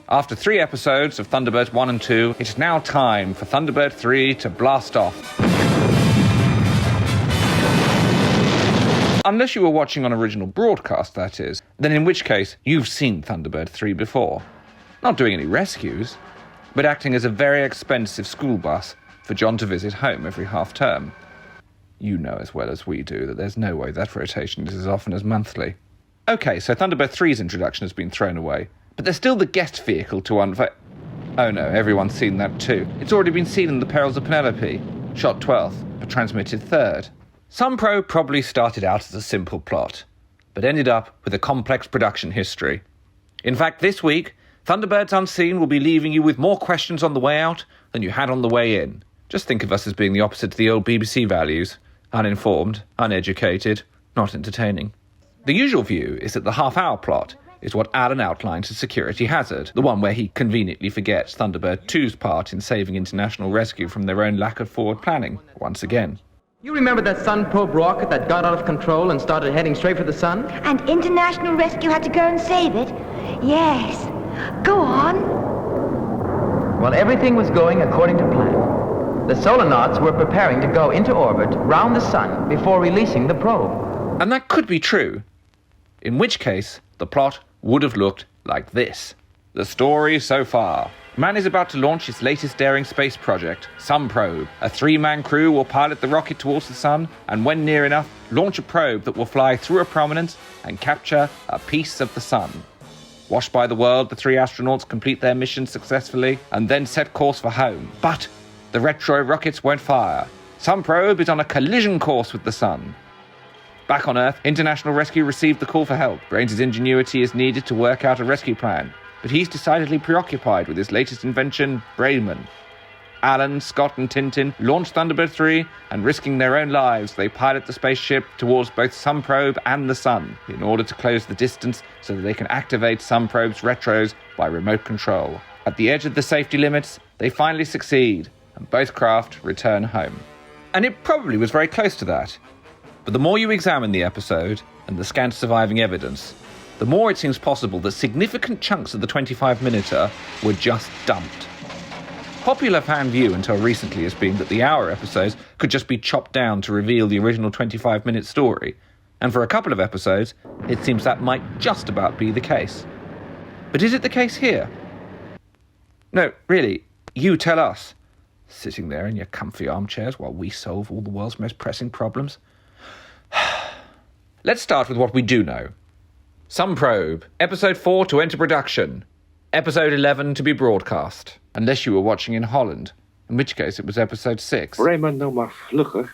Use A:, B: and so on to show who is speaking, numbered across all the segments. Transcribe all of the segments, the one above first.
A: After 3 episodes of Thunderbirds 1 and 2, it's now time for Thunderbird 3 to blast off. Unless you were watching on original broadcast, that is, then in which case you've seen Thunderbird 3 before. Not doing any rescues, but acting as a very expensive school bus for John to visit home every half-term. You know as well as we do that there's no way that rotation is as often as monthly. OK, so Thunderbird 3's introduction has been thrown away, but there's still the guest vehicle to unveil. Oh no, everyone's seen that too. It's already been seen in The Perils of Penelope, shot 12th, but transmitted 3rd. Sunpro probably started out as a simple plot, but ended up with a complex production history. In fact, this week, Thunderbirds Unseen will be leaving you with more questions on the way out than you had on the way in. Just think of us as being the opposite to the old BBC values. Uninformed, uneducated, not entertaining. The usual view is that the half-hour plot is what Alan outlines as Security Hazard, the one where he conveniently forgets Thunderbird 2's part in saving international rescue from their own lack of forward planning, once again.
B: You remember that sun probe rocket that got out of control and started heading straight for the sun?
C: And international rescue had to go and save it? Yes. Go on.
B: Well, everything was going according to plan. The solonauts were preparing to go into orbit round the sun before releasing the probe.
A: And that could be true, in which case the plot would have looked like this. The story so far. Man is about to launch his latest daring space project, Sunprobe. A 3-man crew will pilot the rocket towards the sun, and when near enough, launch a probe that will fly through a prominence and capture a piece of the sun. Washed by the world, the 3 astronauts complete their mission successfully and then set course for home. But the retro rockets won't fire. Sunprobe is on a collision course with the sun. Back on Earth, International Rescue received the call for help. Brains' ingenuity is needed to work out a rescue plan, but he's decidedly preoccupied with his latest invention, Brainman. Alan, Scott and Tintin launch Thunderbird 3, and risking their own lives, they pilot the spaceship towards both Sunprobe and the sun in order to close the distance so that they can activate Sunprobe's retros by remote control. At the edge of the safety limits, they finally succeed, and both craft return home. And it probably was very close to that. But the more you examine the episode and the scant surviving evidence, the more it seems possible that significant chunks of the 25-minuter were just dumped. Popular fan view until recently has been that the hour episodes could just be chopped down to reveal the original 25-minute story, and for a couple of episodes, it seems that might just about be the case. But is it the case here? No, really, you tell us, sitting there in your comfy armchairs while we solve all the world's most pressing problems. Let's start with what we do know. Sunprobe, Episode 4 to enter production, Episode 11 to be broadcast, unless you were watching in Holland, in which case it was Episode 6.
D: Raymond nou maar vlugger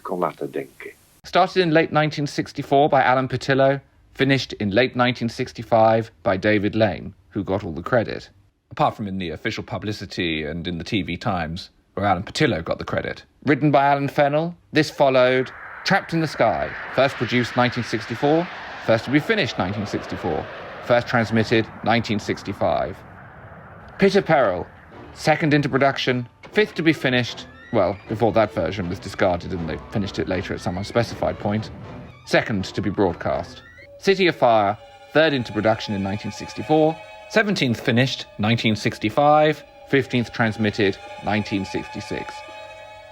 D: kon laten denken.
A: Started in late 1964 by Alan Patillo, finished in late 1965 by David Lane, who got all the credit. Apart from in the official publicity and in the TV Times, where Alan Patillo got the credit. Written by Alan Fennell, this followed Trapped in the Sky, first produced 1964, first to be finished 1964, first transmitted 1965. Pit of Peril, second into production, fifth to be finished, well, before that version was discarded and they finished it later at some unspecified point, second to be broadcast. City of Fire, third into production in 1964, 17th finished 1965, 15th transmitted 1966.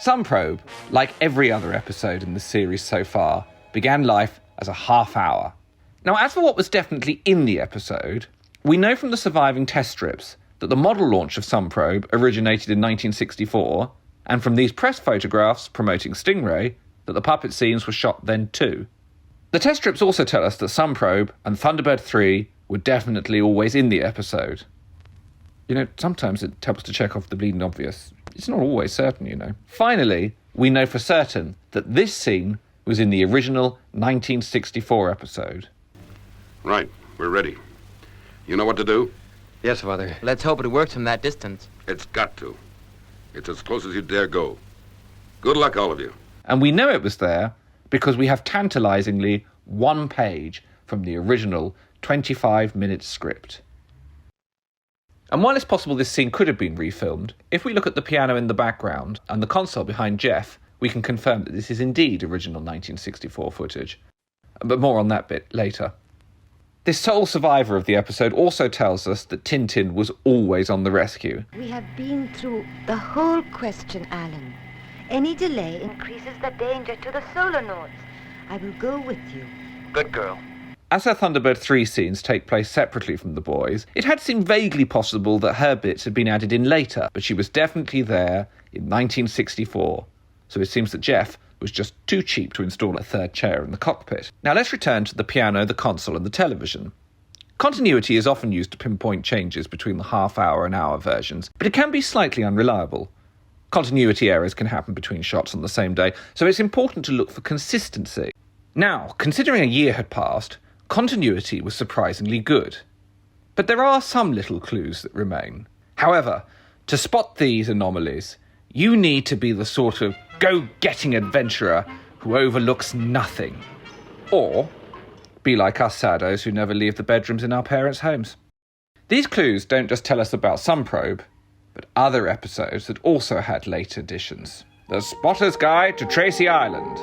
A: Sunprobe, like every other episode in the series so far, began life as a half-hour. Now, as for what was definitely in the episode, we know from the surviving test strips that the model launch of Sunprobe originated in 1964, and from these press photographs promoting Stingray, that the puppet scenes were shot then too. The test strips also tell us that Sunprobe and Thunderbird 3 were definitely always in the episode. You know, sometimes it helps to check off the bleeding obvious. It's not always certain, you know. Finally, we know for certain that this scene was in the original 1964 episode.
E: Right, we're ready. You know what to do?
F: Yes, Father.
B: Let's hope it works from that distance.
E: It's got to. It's as close as you dare go. Good luck, all of you.
A: And we know it was there because we have tantalizingly one page from the original 25-minute script. And while it's possible this scene could have been refilmed, if we look at the piano in the background and the console behind Jeff, we can confirm that this is indeed original 1964 footage. But more on that bit later. This sole survivor of the episode also tells us that Tintin was always on the rescue.
C: We have been through the whole question, Alan. Any delay increases the danger to the solar nodes. I will go with you.
B: Good girl.
A: As her Thunderbird 3 scenes take place separately from the boys, it had seemed vaguely possible that her bits had been added in later, but she was definitely there in 1964. So it seems that Jeff was just too cheap to install a third chair in the cockpit. Now let's return to the piano, the console and the television. Continuity is often used to pinpoint changes between the half-hour and hour versions, but it can be slightly unreliable. Continuity errors can happen between shots on the same day, so it's important to look for consistency. Now, considering a year had passed, continuity was surprisingly good. But there are some little clues that remain. However, to spot these anomalies, you need to be the sort of go-getting adventurer who overlooks nothing. Or be like us saddos who never leave the bedrooms in our parents' homes. These clues don't just tell us about Sunprobe, but other episodes that also had late additions. The Spotter's Guide to Tracey Island.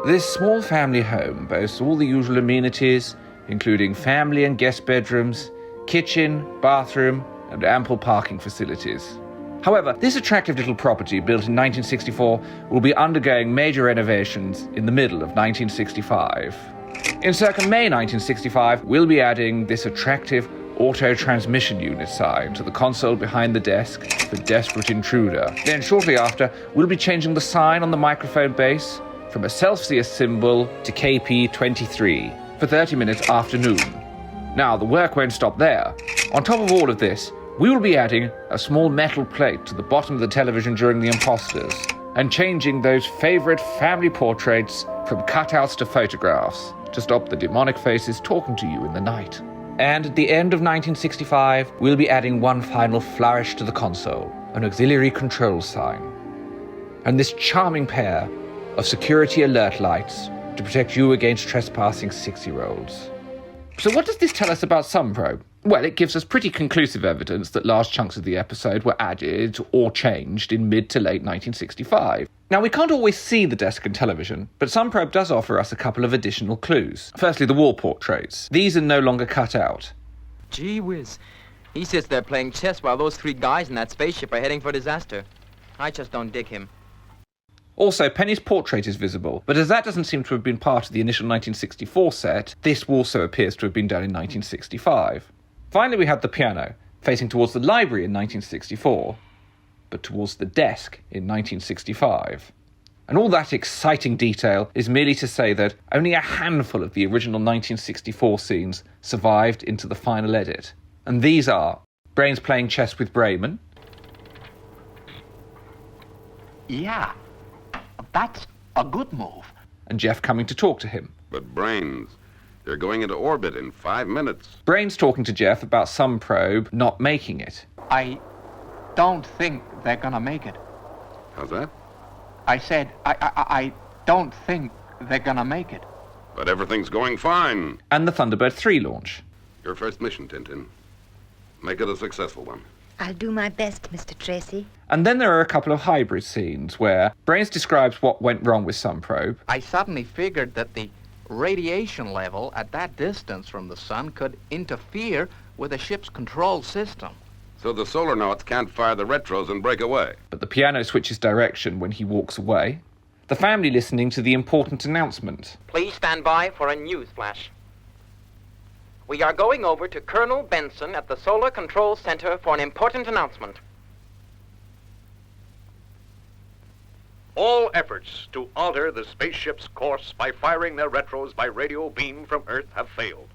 A: This small family home boasts all the usual amenities, including family and guest bedrooms, kitchen, bathroom, and ample parking facilities. However, this attractive little property, built in 1964, will be undergoing major renovations in the middle of 1965. In circa May 1965, we'll be adding this attractive auto-transmission unit sign to the console behind the desk for desperate intruder. Then shortly after, we'll be changing the sign on the microphone base from a Celsius symbol to KP23 for 30 minutes afternoon. Now, the work won't stop there. On top of all of this, we will be adding a small metal plate to the bottom of the television during the imposters, and changing those favourite family portraits from cutouts to photographs to stop the demonic faces talking to you in the night. And at the end of 1965, we'll be adding one final flourish to the console, an auxiliary control sign, and this charming pair of security alert lights to protect you against trespassing 6-year-olds. So what does this tell us about Sunprobe? Well, it gives us pretty conclusive evidence that large chunks of the episode were added or changed in mid to late 1965. Now, we can't always see the desk and television, but Sunprobe does offer us a couple of additional clues. Firstly, the wall portraits. These are no longer cut out.
B: Gee whiz. He sits there playing chess while those three guys in that spaceship are heading for disaster. I just don't dig him.
A: Also, Penny's portrait is visible, but as that doesn't seem to have been part of the initial 1964 set, this also appears to have been done in 1965. Finally, we have the piano, facing towards the library in 1964, but towards the desk in 1965. And all that exciting detail is merely to say that only a handful of the original 1964 scenes survived into the final edit. And these are Brains playing chess with Brayman.
F: Yeah, that's a good move.
A: And Jeff coming to talk to him.
E: But Brains, they're going into orbit in 5 minutes.
A: Brains talking to Jeff about Sunprobe not making it.
F: I don't think they're gonna make it.
E: How's that?
F: I said, I don't think they're gonna make it.
E: But everything's going fine.
A: And the Thunderbird 3 launch.
E: Your first mission, Tintin. Make it a successful one.
C: I'll do my best, Mr. Tracey.
A: And then there are a couple of hybrid scenes where Brains describes what went wrong with Sunprobe.
G: I suddenly figured that the radiation level at that distance from the sun could interfere with the ship's control system.
E: So the solar nauts can't fire the retros and break away.
A: But the piano switches direction when he walks away. The family listening to the important announcement.
G: Please stand by for a news flash. We are going over to Colonel Benson at the Solar Control Center for an important announcement.
H: All efforts to alter the spaceship's course by firing their retros by radio beam from Earth have failed.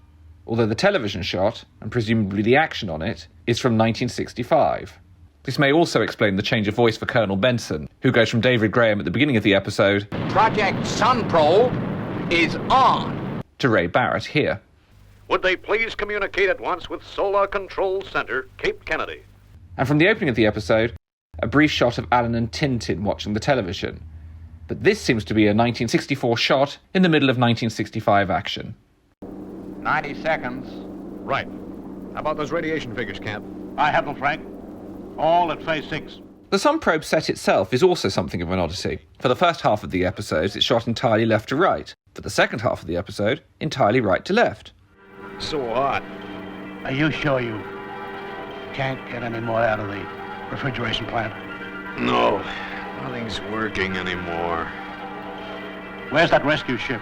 A: Although the television shot, and presumably the action on it, is from 1965. This may also explain the change of voice for Colonel Benson, who goes from David Graham at the beginning of the episode
F: Project Sunprobe is on.
A: to Ray Barrett here.
H: Would they please communicate at once with Solar Control Center, Cape Kennedy?
A: And from the opening of the episode, a brief shot of Alan and Tintin watching the television. But this seems to be a 1964 shot in the middle of 1965 action.
F: 90 seconds.
H: Right. How about those radiation figures, Camp?
F: I have them, Frank. All at phase 6.
A: The Sunprobe set itself is also something of an odyssey. For the first half of the episode, it's shot entirely left to right. For the second half of the episode, entirely right to left.
H: So hot.
I: Are you sure you can't get any more out of the refrigeration plant?
H: No, nothing's working anymore.
I: Where's that rescue ship?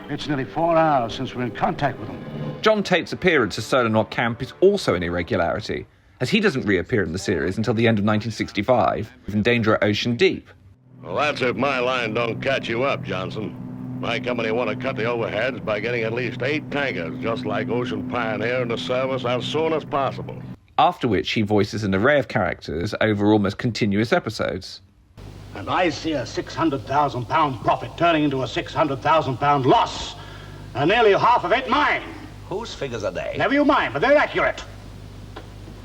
I: It's nearly 4 hours since we're in contact with them.
A: John Tate's appearance as Solanaut Camp is also an irregularity, as he doesn't reappear in the series until the end of 1965, in Danger at Ocean Deep.
J: Well, that's if my line don't catch you up, Johnson. My company want to cut the overheads by getting at least 8 tankers, just like Ocean Pioneer, into service as soon as possible.
A: After which he voices an array of characters over almost continuous episodes.
I: And I see a 600,000-pound profit turning into a 600,000-pound loss, and nearly half of it mine.
K: Whose figures are they?
I: Never you mind, but they're accurate.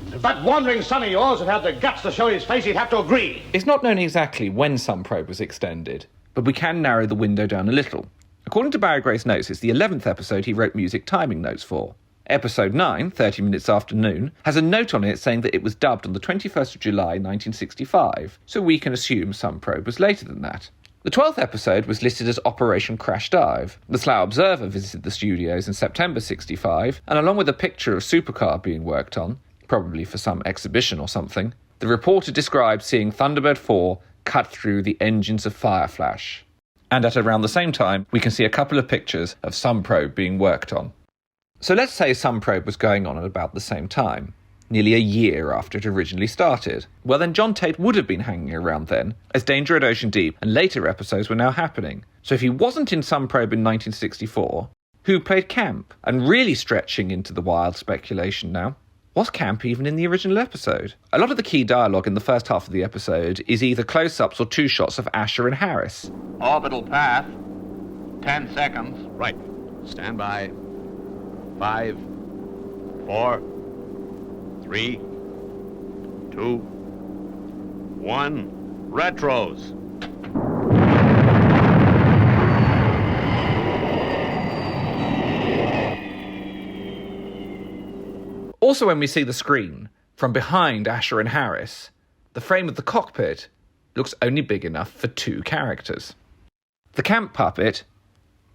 I: If that wandering son of yours had had the guts to show his face, he'd have to agree.
A: It's not known exactly when Sunprobe was extended, but we can narrow the window down a little. According to Barry Gray's notes, it's the 11th episode he wrote music timing notes for. Episode 9, 30 minutes after noon, has a note on it saying that it was dubbed on the 21st of July 1965, so we can assume Sunprobe was later than that. The 12th episode was listed as Operation Crash Dive. The Slough Observer visited the studios in September 65, and along with a picture of Supercar being worked on, probably for some exhibition or something, the reporter described seeing Thunderbird 4 cut through the engines of Fireflash. And at around the same time, we can see a couple of pictures of Sunprobe being worked on. So let's say Sunprobe was going on at about the same time, nearly a year after it originally started. Well, then John Tate would have been hanging around then, as Danger at Ocean Deep and later episodes were now happening. So if he wasn't in Sunprobe in 1964, who played Camp? And really stretching into the wild speculation now, was Camp even in the original episode? A lot of the key dialogue in the first half of the episode is either close-ups or two shots of Asher and Harris.
F: Orbital path. 10 seconds.
H: Right. Stand by. 5, 4, 3, 2, 1. Retros.
A: Also, when we see the screen, from behind Asher and Harris, the frame of the cockpit looks only big enough for 2 characters. The Camp puppet,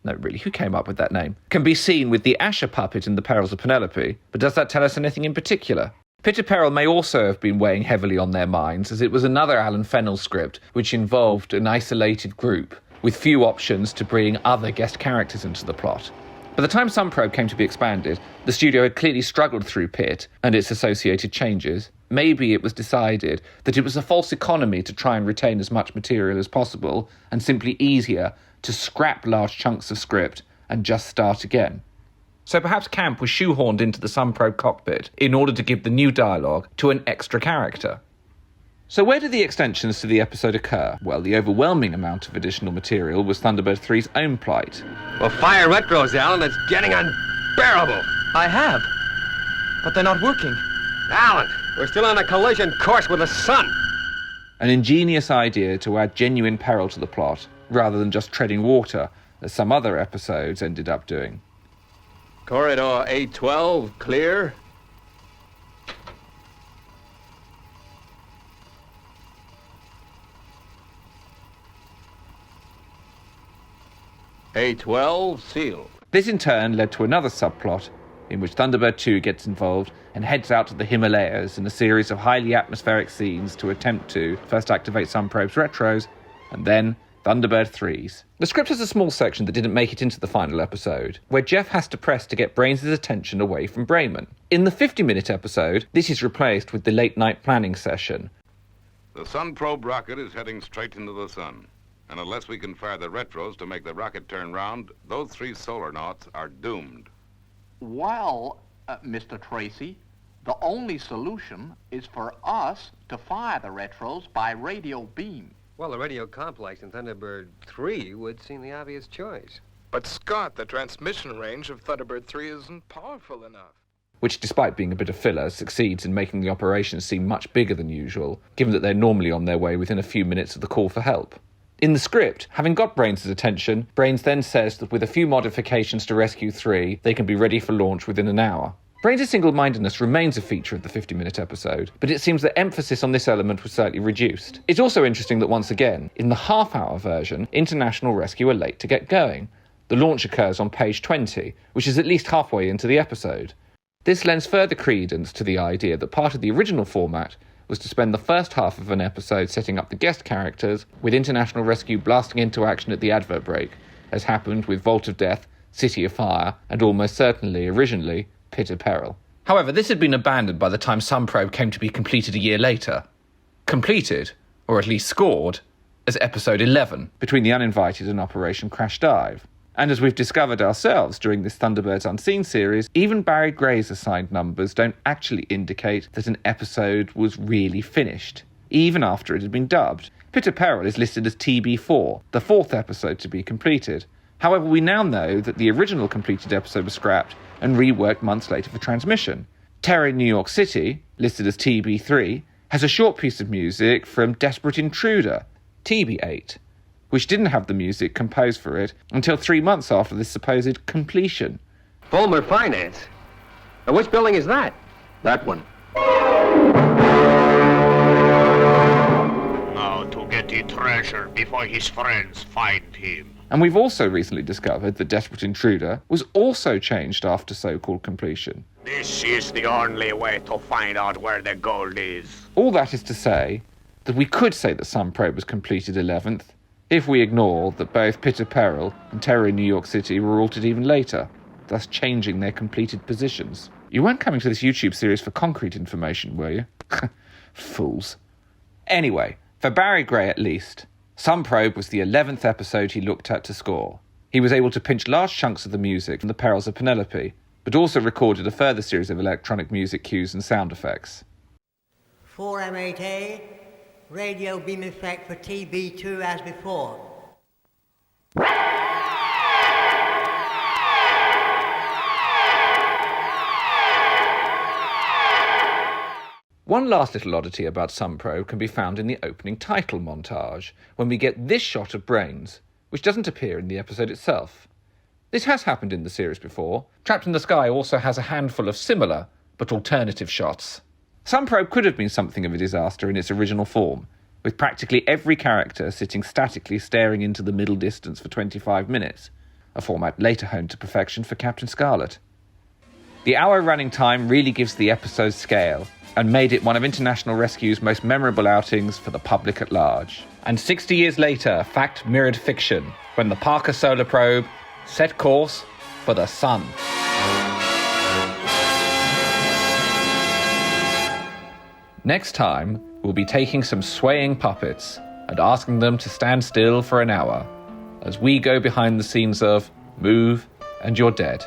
A: no really, who came up with that name, can be seen with the Asher puppet in The Perils of Penelope, but does that tell us anything in particular? Pit of Peril may also have been weighing heavily on their minds, as it was another Alan Fennell script which involved an isolated group, with few options to bring other guest characters into the plot. By the time Sunprobe came to be expanded, the studio had clearly struggled through Pit and its associated changes. Maybe it was decided that it was a false economy to try and retain as much material as possible, and simply easier to scrap large chunks of script and just start again. So perhaps Camp was shoehorned into the Sunprobe cockpit in order to give the new dialogue to an extra character. So where did the extensions to the episode occur? Well, the overwhelming amount of additional material was Thunderbird 3's own plight.
K: Well, fire retros, Alan. It's getting unbearable.
G: I have, but they're not working.
K: Alan, we're still on a collision course with the sun.
A: An ingenious idea to add genuine peril to the plot, rather than just treading water, as some other episodes ended up doing.
K: Corridor A12, clear. A12, sealed.
A: This in turn led to another subplot, in which Thunderbird 2 gets involved and heads out to the Himalayas in a series of highly atmospheric scenes to attempt to first activate Sunprobe's retros, and then Thunderbird 3's. The script has a small section that didn't make it into the final episode, where Jeff has to press to get Brains' attention away from Brayman. In the 50-minute episode, this is replaced with the late-night planning session.
E: The Sunprobe rocket is heading straight into the sun. And unless we can fire the retros to make the rocket turn round, those 3 solar nauts are doomed.
F: Well, Mr. Tracey, the only solution is for us to fire the retros by radio beam.
L: Well, the radio complex in Thunderbird 3 would seem the obvious choice.
M: But, Scott, the transmission range of Thunderbird 3 isn't powerful enough.
A: Which, despite being a bit of filler, succeeds in making the operation seem much bigger than usual, given that they're normally on their way within a few minutes of the call for help. In the script, having got Brains' attention, Brains then says that with a few modifications to Rescue 3, they can be ready for launch within an hour. Brains' single-mindedness remains a feature of the 50-minute episode, but it seems that emphasis on this element was slightly reduced. It's also interesting that once again, in the half-hour version, international rescue are late to get going. The launch occurs on page 20, which is at least halfway into the episode. This lends further credence to the idea that part of the original format was to spend the first half of an episode setting up the guest characters, with International Rescue blasting into action at the advert break, as happened with Vault of Death, City of Fire, and almost certainly, originally, Pit of Peril. However, this had been abandoned by the time Sunprobe came to be completed a year later. Completed, or at least scored, as episode 11, between The Uninvited and Operation Crash Dive. And as we've discovered ourselves during this Thunderbirds Unseen series, even Barry Gray's assigned numbers don't actually indicate that an episode was really finished, even after it had been dubbed. Pit of Peril is listed as TB4, the fourth episode to be completed. However, we now know that the original completed episode was scrapped and reworked months later for transmission. Terror in New York City, listed as TB3, has a short piece of music from Desperate Intruder, TB8, which didn't have the music composed for it until 3 months after this supposed completion.
K: Fulmer Finance? Now, which building is that?
H: That one.
J: Now to get the treasure before his friends find him.
A: And we've also recently discovered that Desperate Intruder was also changed after so-called completion.
J: This is the only way to find out where the gold is.
A: All that is to say that we could say that Sunprobe was completed 11th, if we ignore that both Pit of Peril and Terror in New York City were altered even later, thus changing their completed positions. You weren't coming to this YouTube series for concrete information, were you? Fools. Anyway, for Barry Gray at least, Sunprobe was the 11th episode he looked at to score. He was able to pinch large chunks of the music from The Perils of Penelope, but also recorded a further series of electronic music cues and sound effects.
N: 4M8A, radio beam effect for TB2 as before.
A: One last little oddity about Sunprobe can be found in the opening title montage, when we get this shot of Brains, which doesn't appear in the episode itself. This has happened in the series before. Trapped in the Sky also has a handful of similar, but alternative shots. Sunprobe could have been something of a disaster in its original form, with practically every character sitting statically staring into the middle distance for 25 minutes, a format later honed to perfection for Captain Scarlet. The hour running time really gives the episode's scale, and made it one of International Rescue's most memorable outings for the public at large. And 60 years later, fact mirrored fiction, when the Parker Solar Probe set course for the Sun. Next time, we'll be taking some swaying puppets and asking them to stand still for an hour as we go behind the scenes of Move and You're Dead.